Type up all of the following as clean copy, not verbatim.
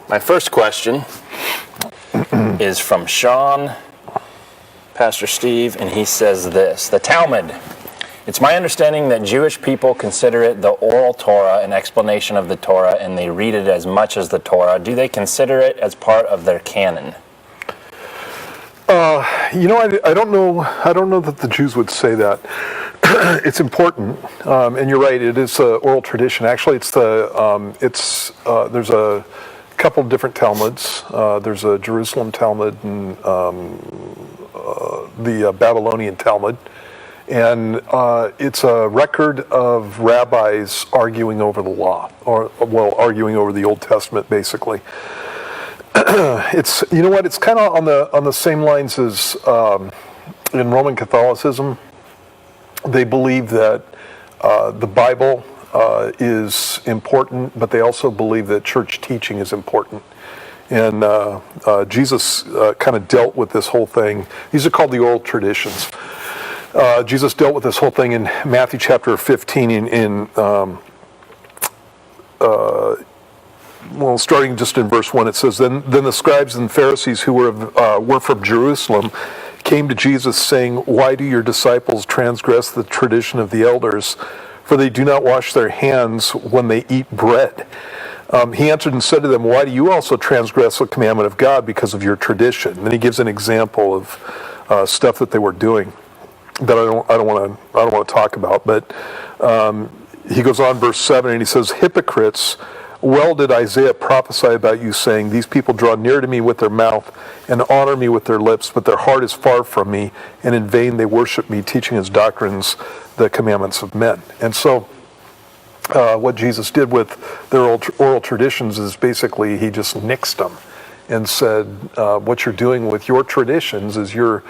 My first question is from Sean, Pastor Steve, and he says this: the Talmud. It's my understanding that Jewish people consider it the oral Torah, an explanation of the Torah, and they read it as much as the Torah. Do they consider it as part of their canon? I don't know. I don't know that the Jews would say that. It's important, and you're right. It is an oral tradition. Actually, there's a couple different Talmuds. There's a Jerusalem Talmud and the Babylonian Talmud, and it's a record of rabbis arguing over the law, arguing over the Old Testament, basically. It's it's kind of on the same lines as in Roman Catholicism. They believe that the Bible is important, but they also believe that church teaching is important. And Jesus kind of dealt with this whole thing. These are called the oral traditions. Jesus dealt with this whole thing in Matthew chapter 15 starting just in verse 1, it says, Then the scribes and Pharisees who were from Jerusalem came to Jesus, saying, Why do your disciples transgress the tradition of the elders? For they do not wash their hands when they eat bread. He answered and said to them, Why do you also transgress the commandment of God because of your tradition? And then he gives an example of stuff that they were doing that I don't want to talk about. But he goes on, verse 7, and he says, Hypocrites, well did Isaiah prophesy about you, saying, These people draw near to me with their mouth and honor me with their lips, but their heart is far from me, and in vain they worship me, teaching as doctrines the commandments of men. And so what Jesus did with their oral traditions is basically he just nixed them and said, what you're doing with your traditions is you're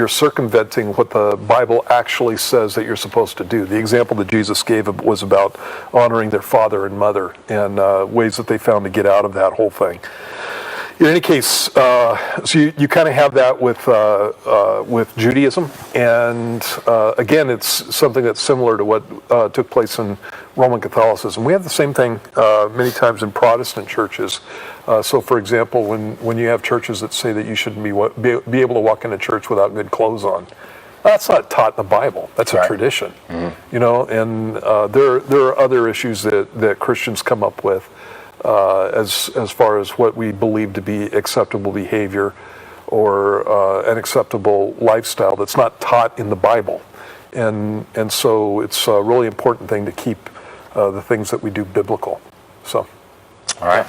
circumventing what the Bible actually says that you're supposed to do. The example that Jesus gave was about honoring their father and mother and ways that they found to get out of that whole thing. In any case, so you kind of have that with Judaism, and again, it's something that's similar to what took place in Roman Catholicism. We have the same thing many times in Protestant churches. So, for example, when you have churches that say that you shouldn't be able to walk into church without good clothes on, that's not taught in the Bible. That's a tradition, And there are other issues that Christians come up with. As far as what we believe to be acceptable behavior or an acceptable lifestyle that's not taught in the Bible. And so it's a really important thing to keep the things that we do biblical. So, all right.